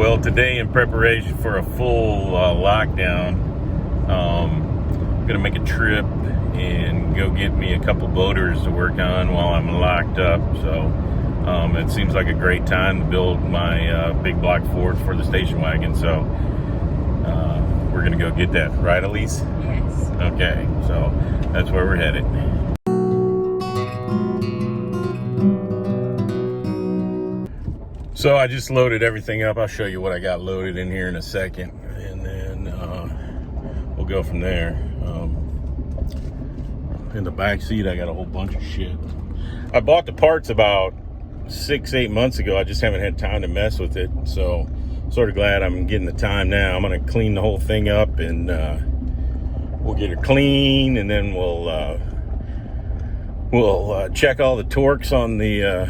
Well, today in preparation for a full lockdown, I'm gonna make a trip and go get me a couple boaters to work on while I'm locked up. So it seems like a great time to build my big block fort for the station wagon. So we're gonna go get that, right, Elise? Yes. Okay, so that's where we're headed. So I just loaded everything up. I'll show you what I got loaded in here in a second, and then we'll go from there. In the back seat, I got a whole bunch of shit. I bought the parts about 6-8 months ago. I just haven't had time to mess with it, so sort of glad I'm getting the time now. I'm gonna clean the whole thing up, and we'll get it clean, and then we'll check all the torques on the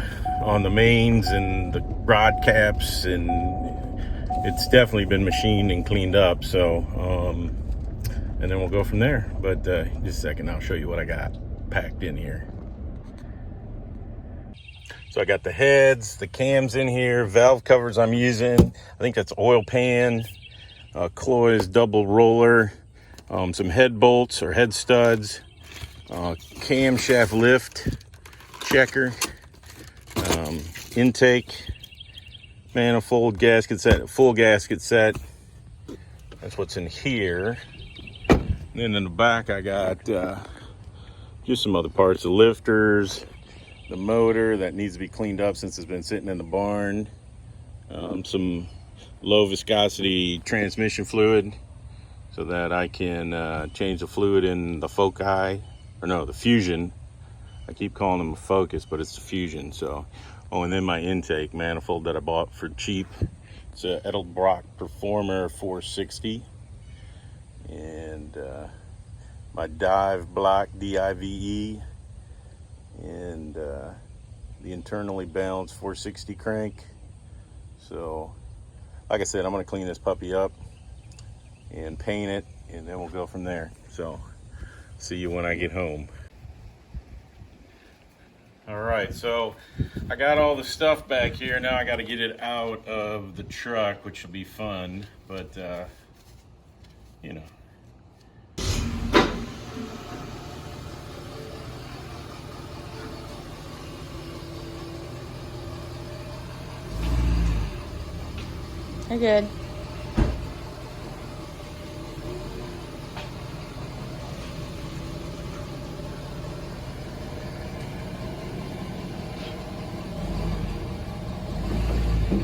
mains and the rod caps, and it's definitely been machined and cleaned up. So and then we'll go from there. But just a second, I'll show you what I got packed in here. So I got the heads, the cams in here, valve covers I'm using. I think that's oil pan, Cloy's double roller, some head bolts or head studs, camshaft lift checker, intake, manifold, gasket set, full gasket set. That's what's in here. And then in the back I got just some other parts, the lifters, the motor that needs to be cleaned up since it's been sitting in the barn, some low viscosity transmission fluid so that I can change the fluid in the foci, or no, the fusion. I keep calling them a focus, but it's the fusion. So, oh, and then my intake manifold that I bought for cheap. It's a Edelbrock Performer 460, and my dive block DIVE, and the internally balanced 460 crank. So, like I said, I'm gonna clean this puppy up and paint it, and then we'll go from there. So, see you when I get home. All right, so I got all the stuff back here. Now I got to get it out of the truck, which will be fun, but you know. You're good.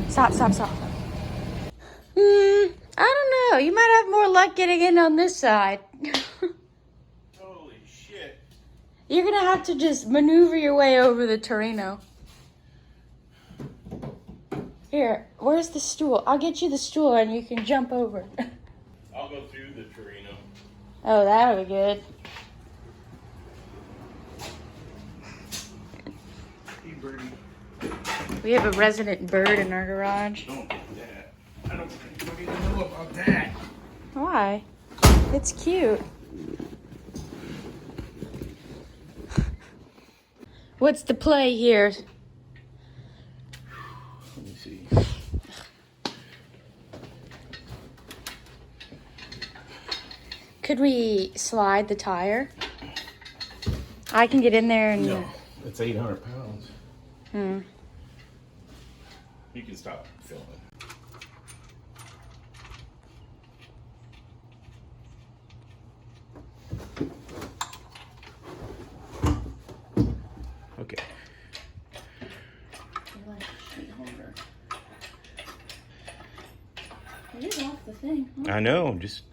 Stop. I don't know. You might have more luck getting in on this side. Holy shit. You're gonna have to just maneuver your way over the Torino. Here, where's the stool? I'll get you the stool and you can jump over. I'll go through the Torino. Oh, that'll be good. Hey, birdie. We have a resident bird in our garage. Don't do that. I don't fucking know about that. Why? It's cute. What's the play here? Let me see. Could we slide the tire? I can get in there and... No, it's 800 pounds. Hmm. You can stop filming. Okay. It is off the thing. Huh? I know. Just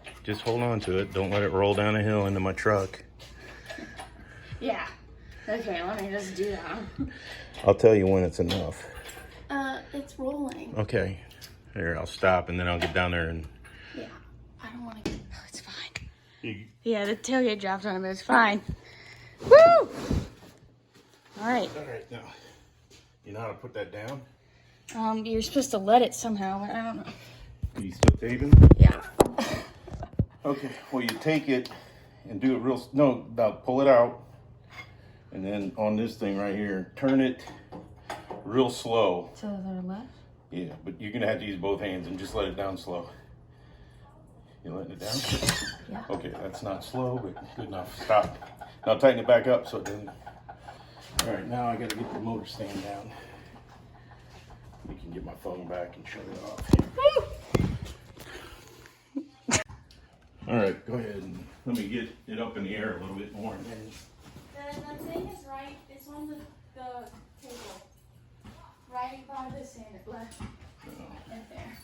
hold on to it. Don't let it roll down a hill into my truck. Yeah. Okay, let me just do that. I'll tell you when it's enough. It's rolling. Okay. Here, I'll stop and then I'll get down there and... Yeah. I don't want to get... Oh, it's fine. You... Yeah, the tailgate dropped on him. It's fine. Woo! All right. All right, now. You know how to put that down? You're supposed to let it somehow, but I don't know. Are you still taping? Yeah. Okay, well, you take it and do it real... No, now pull it out. And then on this thing right here, turn it real slow. To the left? Yeah, but you're gonna have to use both hands and just let it down slow. You letting it down? Yeah. Okay, that's not slow, but good enough. Stop. Now tighten it back up so it doesn't. All right, now I gotta get the motor stand down. You can get my phone back and shut it off. All right, go ahead and let me get it up in the air a little bit more. And then... The thing is right, it's on the table. Right by the sand left. Right there.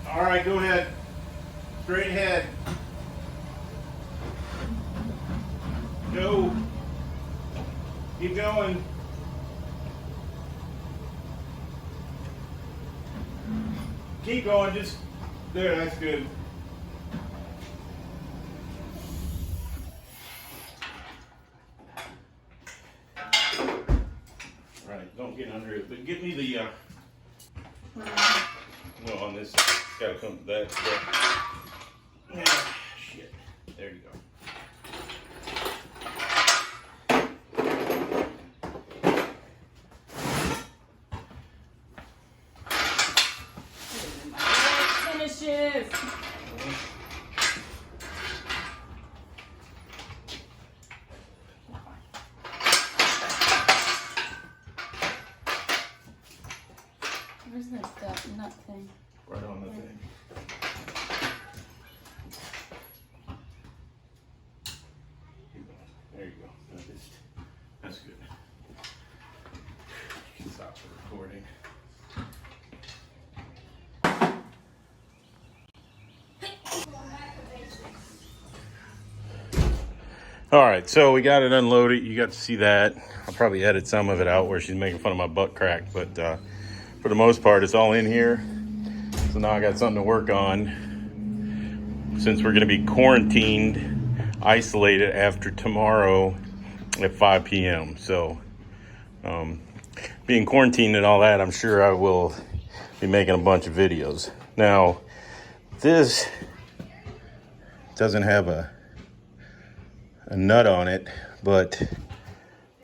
All right, go ahead. Straight ahead. Go. Keep going. Keep going, just there, that's good. All right, don't get under it, but give me the, no, on this, it's gotta come to that. Ah, shit, there you go. Finishes. Where's this nut thing? Right on the thing. There you go. That's good. You can stop the recording. All right, so we got it unloaded. You got to see that. I'll probably edit some of it out where she's making fun of my butt crack, but for the most part, it's all in here. So now I got something to work on. Since we're gonna be quarantined, isolated after tomorrow at 5 p.m. So being quarantined and all that, I'm sure I will be making a bunch of videos. Now, this doesn't have a nut on it, but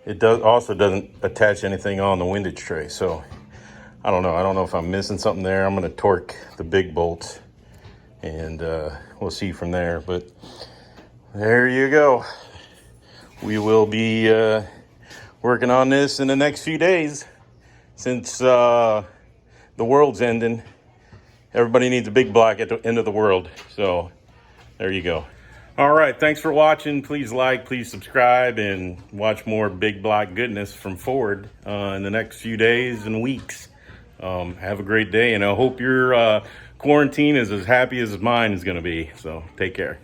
it doesn't attach anything on the windage tray. So I don't know if I'm missing something there. I'm gonna torque the big bolts and we'll see from there, but there you go. We will be working on this in the next few days since the world's ending. Everybody needs a big block at the end of the world. So there you go. All right, thanks for watching. Please like, please subscribe, and watch more big block goodness from Ford in the next few days and weeks. Have a great day, and I hope your quarantine is as happy as mine is going to be. So take care.